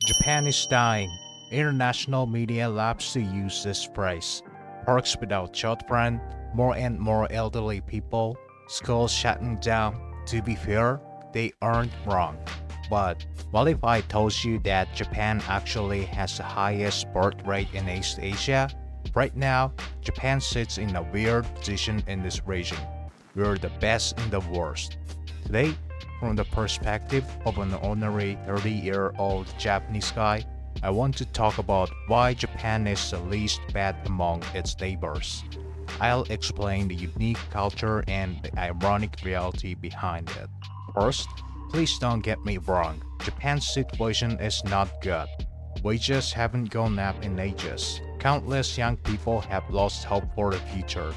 Japan is dying. International media loves to use this phrase. Parks without children, more and more elderly people, schools shutting down. To be fair, they aren't wrong. But what if I told you that Japan actually has the highest birth rate in East Asia? Right now, Japan sits in a weird position in this region. We're the best in the worst. Today, from the perspective of an ordinary 30-year-old Japanese guy, I want to talk about why Japan is the least bad among its neighbors. I'll explain the unique culture and the ironic reality behind it. First, please don't get me wrong, Japan's situation is not good. Wages haven't gone up in ages. Countless young people have lost hope for the future.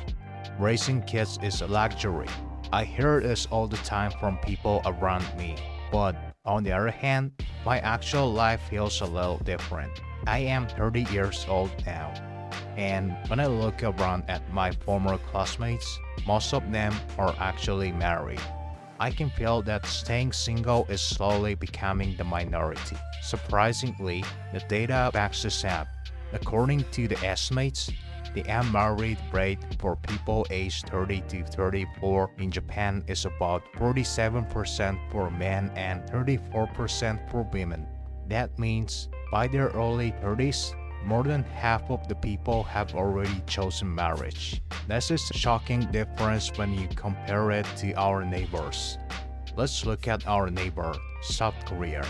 Raising kids is a luxury. I hear this all the time from people around me. But on the other hand, my actual life feels a little different. I am 30 years old now. And when I look around at my former classmates, most of them are actually married. I can feel that staying single is slowly becoming the minority. Surprisingly, the data backs this up. According to the estimates, the unmarried rate for people aged 30 to 34 in Japan is about 47% for men and 34% for women. That means by their early 30s, more than half of the people have already chosen marriage. This is a shocking difference when you compare it to our neighbors. Let's look at our neighbor, South Korea.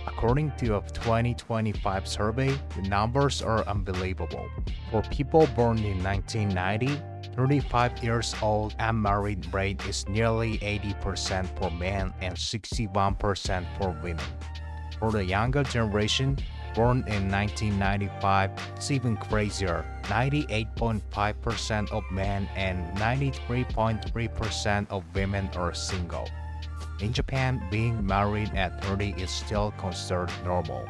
According to a 2025 survey, the numbers are unbelievable. For people born in 1990, 35 years old unmarried rate is nearly 80% for men and 61% for women. For the younger generation, born in 1995, it's even crazier. 98.5% of men and 93.3% of women are single. In Japan, being married at 30 is still considered normal.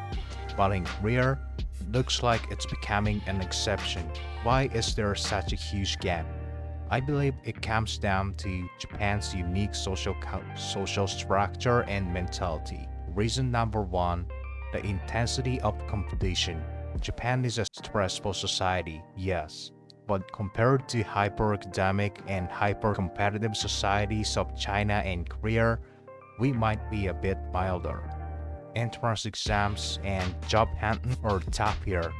But in Korea, it looks like it's becoming an exception. Why is there such a huge gap? I believe it comes down to Japan's unique social structure and mentality. Reason number one, the intensity of competition. Japan is a stressful society, yes, but compared to hyper-academic and hyper-competitive societies of China and Korea, we might be a bit milder. Entrance exams and job hunting are tough here,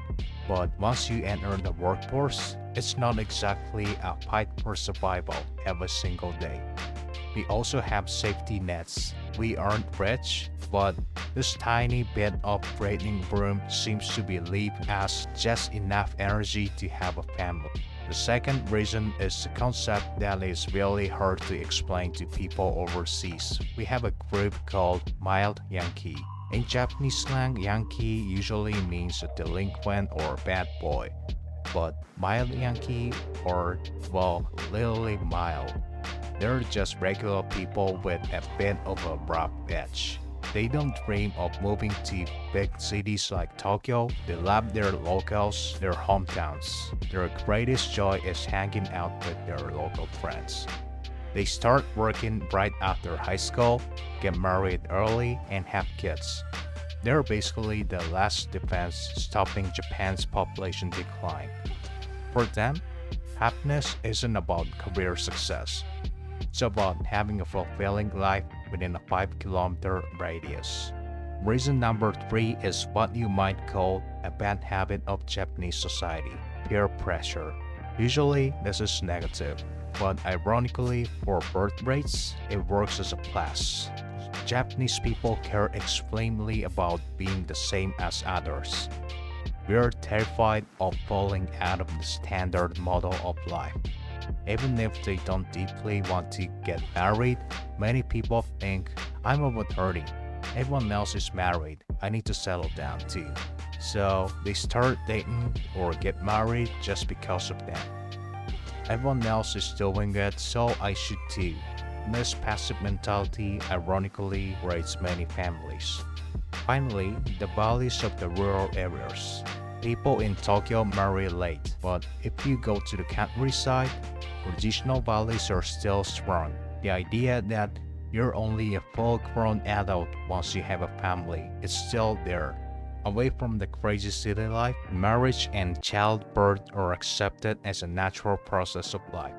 but once you enter the workforce, it's not exactly a fight for survival every single day. We also have safety nets. We aren't rich, but this tiny bit of breathing room seems to believe us just enough energy to have a family. The second reason is the concept that is really hard to explain to people overseas. We have a group called mild Yankee. In Japanese slang, Yankee usually means a delinquent or a bad boy, but mild Yankee are, well, literally mild. They're just regular people with a bit of a rough edge. They don't dream of moving to big cities like Tokyo. They love their locals, their hometowns. Their greatest joy is hanging out with their local friends. They start working right after high school, get married early, and have kids. They're basically the last defense stopping Japan's population decline. For them, happiness isn't about career success. It's about having a fulfilling life within a 5-kilometer radius. Reason number three is what you might call a bad habit of Japanese society, peer pressure. Usually, this is negative, but ironically, for birth rates, it works as a plus. Japanese people care extremely about being the same as others. We're terrified of falling out of the standard model of life. Even if they don't deeply want to get married, many people think, I'm over 30, everyone else is married, I need to settle down too. So they start dating or get married just because of that. Everyone else is doing it, so I should too. This passive mentality ironically raised many families. Finally, the values of the rural areas. People in Tokyo marry late, but if you go to the countryside, traditional values are still strong. The idea that you're only a full-grown adult once you have a family is still there. Away from the crazy city life, marriage and childbirth are accepted as a natural process of life.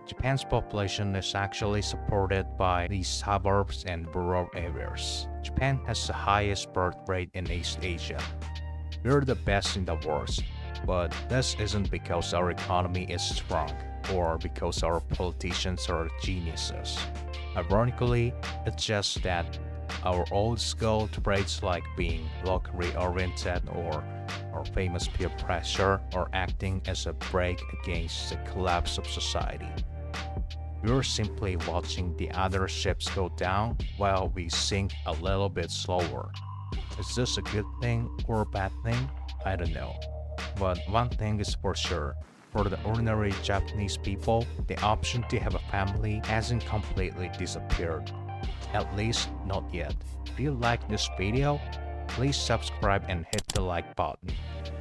Japan's population is actually supported by the suburbs and rural areas. Japan has the highest birth rate in East Asia. We're the best in the world, but this isn't because our economy is strong or because our politicians are geniuses. Ironically, it's just that our old school traits like being locally oriented or famous peer pressure are acting as a brake against the collapse of society. We're simply watching the other ships go down while we sink a little bit slower. Is this a good thing or a bad thing? I don't know. But one thing is for sure. For the ordinary Japanese people, the option to have a family hasn't completely disappeared. At least not yet. If you like this video, please subscribe and hit the like button.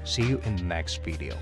See you in the next video.